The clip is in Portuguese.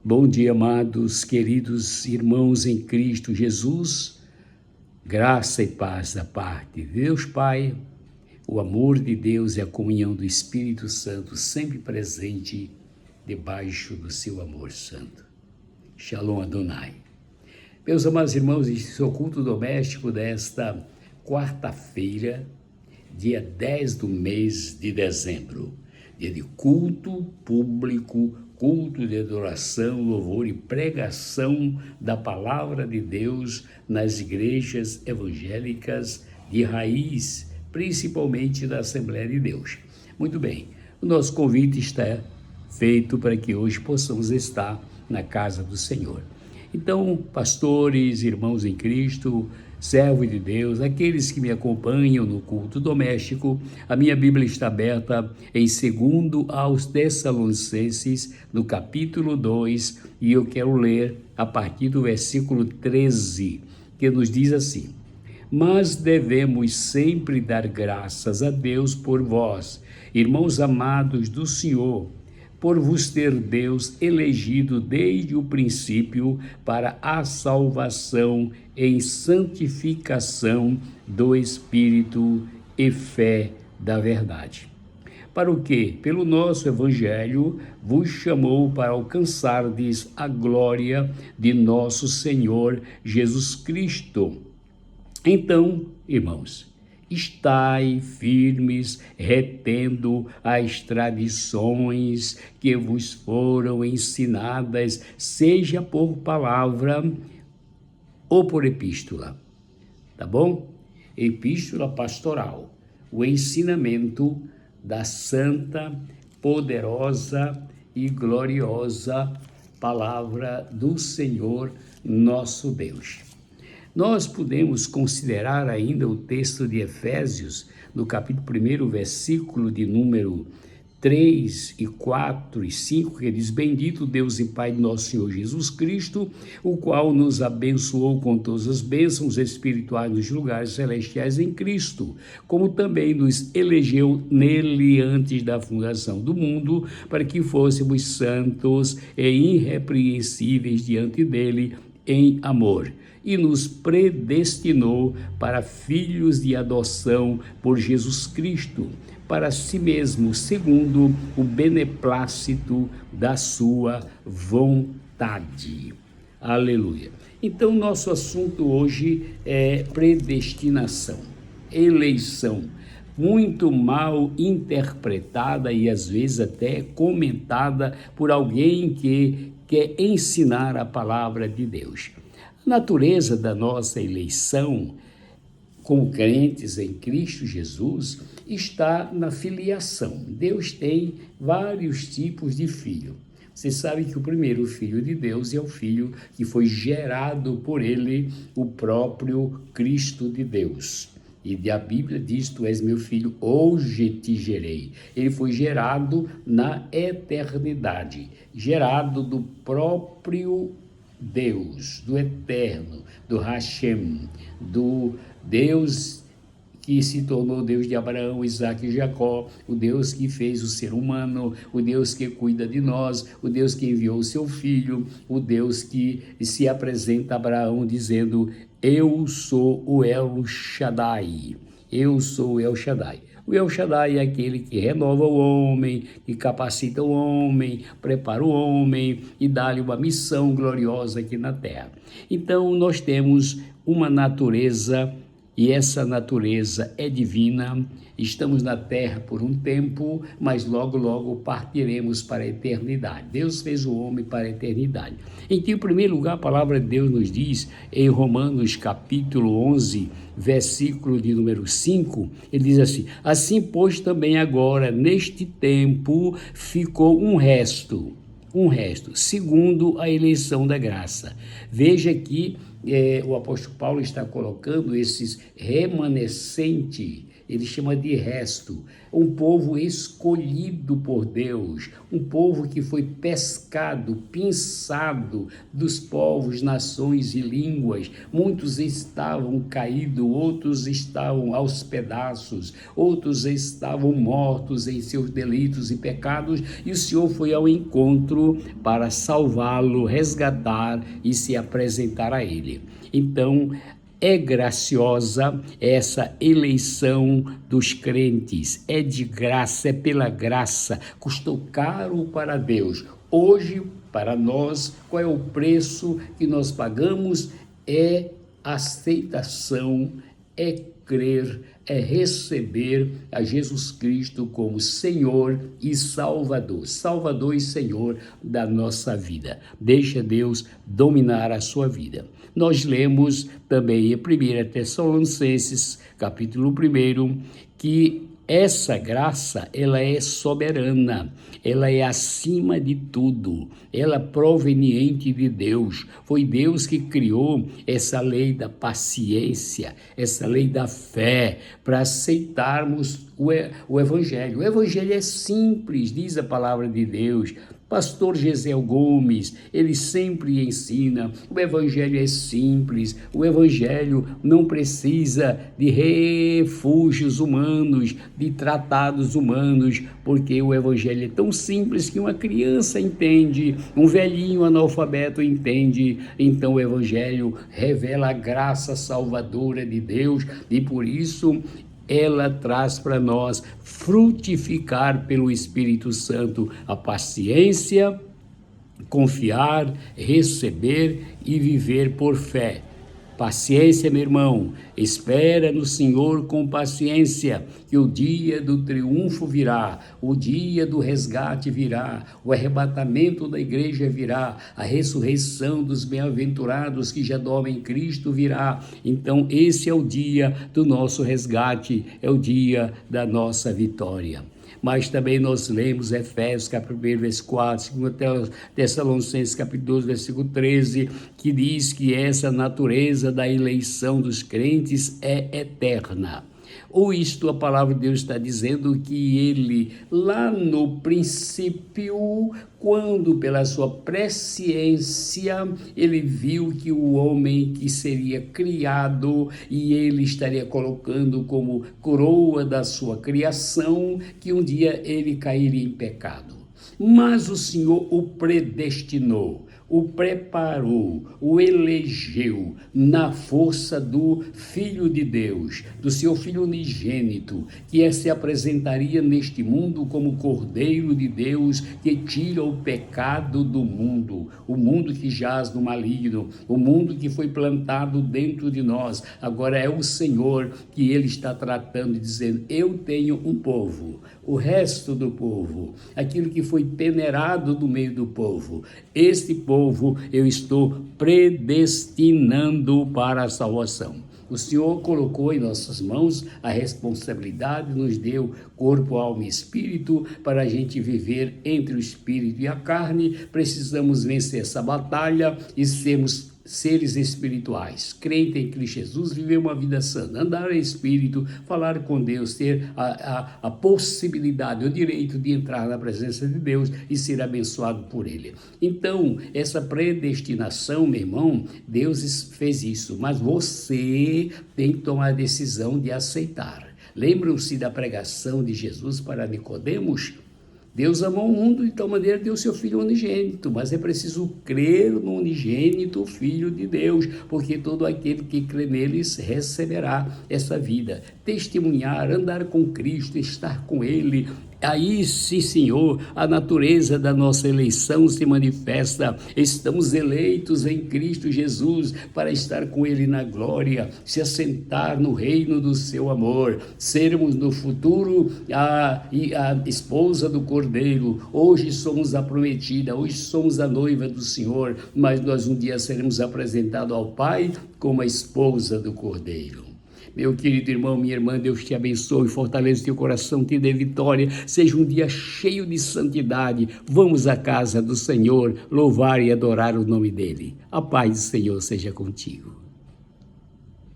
Bom dia, amados, queridos irmãos em Cristo Jesus, graça e paz da parte de Deus Pai, o amor de Deus e a comunhão do Espírito Santo sempre presente debaixo do seu amor santo. Shalom Adonai. Meus amados irmãos, este é o culto doméstico desta quarta-feira, dia 10 do mês de dezembro, dia de culto público, culto de adoração, louvor e pregação da palavra de Deus nas igrejas evangélicas de raiz, principalmente da Assembleia de Deus. Muito bem, o nosso convite está feito para que hoje possamos estar na casa do Senhor. Então, pastores, irmãos em Cristo, servos de Deus, aqueles que me acompanham no culto doméstico, a minha Bíblia está aberta em 2 aos Tessalonicenses, no capítulo 2, e eu quero ler a partir do versículo 13, que nos diz assim: Mas devemos sempre dar graças a Deus por vós, irmãos amados do Senhor, por vos ter Deus elegido desde o princípio para a salvação em santificação do Espírito e fé da verdade. Para o que, pelo nosso Evangelho, vos chamou para alcançardes a glória de nosso Senhor Jesus Cristo. Então, irmãos, estai firmes, retendo as tradições que vos foram ensinadas, seja por palavra ou por epístola, tá bom? Epístola pastoral, o ensinamento da santa, poderosa e gloriosa palavra do Senhor nosso Deus. Nós podemos considerar ainda o texto de Efésios, no capítulo 1, versículo de número 3 e 4 e 5, que diz: Bendito Deus e Pai de nosso Senhor Jesus Cristo, o qual nos abençoou com todas as bênçãos espirituais nos lugares celestiais em Cristo, como também nos elegeu nele antes da fundação do mundo, para que fôssemos santos e irrepreensíveis diante dele em amor, e nos predestinou para filhos de adoção por Jesus Cristo, para si mesmo, segundo o beneplácito da sua vontade. Aleluia. Então, nosso assunto hoje é predestinação, eleição, muito mal interpretada e às vezes até comentada por alguém que quer ensinar a palavra de Deus. A natureza da nossa eleição como crentes em Cristo Jesus está na filiação. Deus tem vários tipos de filho. Você sabe que o primeiro filho de Deus é o filho que foi gerado por ele, o próprio Cristo de Deus. E a Bíblia diz: Tu és meu filho, hoje te gerei. Ele foi gerado na eternidade, gerado do próprio Deus, do eterno, do Hashem, do Deus que se tornou Deus de Abraão, Isaque e Jacó, o Deus que fez o ser humano, o Deus que cuida de nós, o Deus que enviou o seu filho, o Deus que se apresenta a Abraão dizendo: Eu sou o El Shaddai, eu sou o El Shaddai. O El Shaddai é aquele que renova o homem, que capacita o homem, prepara o homem e dá-lhe uma missão gloriosa aqui na terra. Então, nós temos uma natureza, e essa natureza é divina. Estamos na terra por um tempo, mas logo, logo partiremos para a eternidade. Deus fez o homem para a eternidade. Em primeiro lugar, a palavra de Deus nos diz, em Romanos capítulo 11, versículo de número 5, ele diz assim: Assim, pois, também agora, neste tempo, ficou um resto, segundo a eleição da graça. Veja que o apóstolo Paulo está colocando esses remanescentes, ele chama de resto, um povo escolhido por Deus, um povo que foi pescado, pinçado dos povos, nações e línguas. Muitos estavam caídos, outros estavam aos pedaços, outros estavam mortos em seus delitos e pecados, e o Senhor foi ao encontro para salvá-lo, resgatar e se apresentar a ele. Então, é graciosa essa eleição dos crentes, é de graça, é pela graça, custou caro para Deus. Hoje, para nós, qual é o preço que nós pagamos? É aceitação, é crer, é receber a Jesus Cristo como Senhor e Salvador, Salvador e Senhor da nossa vida. Deixa Deus dominar a sua vida. Nós lemos também em 1 Tessalonicenses, capítulo 1, que essa graça, ela é soberana, ela é acima de tudo, ela é proveniente de Deus. Foi Deus que criou essa lei da paciência, essa lei da fé, para aceitarmos o Evangelho. O Evangelho é simples, diz a palavra de Deus. Pastor Gesiel Gomes, ele sempre ensina, o Evangelho é simples, o Evangelho não precisa de refúgios humanos, de tratados humanos, porque o Evangelho é tão simples que uma criança entende, um velhinho analfabeto entende. Então o Evangelho revela a graça salvadora de Deus e por isso ela traz para nós frutificar pelo Espírito Santo a paciência, confiar, receber e viver por fé. Paciência, meu irmão, espera no Senhor com paciência, que o dia do triunfo virá, o dia do resgate virá, o arrebatamento da igreja virá, a ressurreição dos bem-aventurados que já dormem em Cristo virá. Então esse é o dia do nosso resgate, é o dia da nossa vitória. Mas também nós lemos Efésios, capítulo 1, versículo 4, 2 Tessalonicenses, capítulo 12, versículo 13, que diz que essa natureza da eleição dos crentes é eterna. Ou isto, a palavra de Deus está dizendo que ele, lá no princípio, quando pela sua presciência, ele viu que o homem que seria criado e ele estaria colocando como coroa da sua criação, que um dia ele cairia em pecado. Mas o Senhor o predestinou, o preparou, o elegeu na força do Filho de Deus, do seu Filho unigênito, que se apresentaria neste mundo como Cordeiro de Deus, que tira o pecado do mundo, o mundo que jaz no maligno, o mundo que foi plantado dentro de nós. Agora é o Senhor que ele está tratando e dizendo: eu tenho um povo, o resto do povo, aquilo que foi peneirado do meio do povo, este povo eu estou predestinando para a salvação. O Senhor colocou em nossas mãos a responsabilidade, nos deu corpo, alma e espírito para a gente viver entre o espírito e a carne. Precisamos vencer essa batalha e sermos seres espirituais, crente em Cristo Jesus, viver uma vida santa, andar em espírito, falar com Deus, ter a possibilidade, o direito de entrar na presença de Deus e ser abençoado por Ele. Então, essa predestinação, meu irmão, Deus fez isso, mas você tem que tomar a decisão de aceitar. Lembram-se da pregação de Jesus para Nicodemos? Deus amou o mundo de tal maneira que deu seu Filho unigênito, mas é preciso crer no unigênito Filho de Deus, porque todo aquele que crê neles receberá essa vida. Testemunhar, andar com Cristo, estar com Ele. Aí, sim, Senhor, a natureza da nossa eleição se manifesta. Estamos eleitos em Cristo Jesus para estar com Ele na glória, se assentar no reino do seu amor, sermos no futuro a esposa do Cordeiro. Hoje somos a prometida, hoje somos a noiva do Senhor, mas nós um dia seremos apresentados ao Pai como a esposa do Cordeiro. Meu querido irmão, minha irmã, Deus te abençoe, fortaleça teu coração, te dê vitória, seja um dia cheio de santidade. Vamos à casa do Senhor, louvar e adorar o nome dele. A paz do Senhor seja contigo.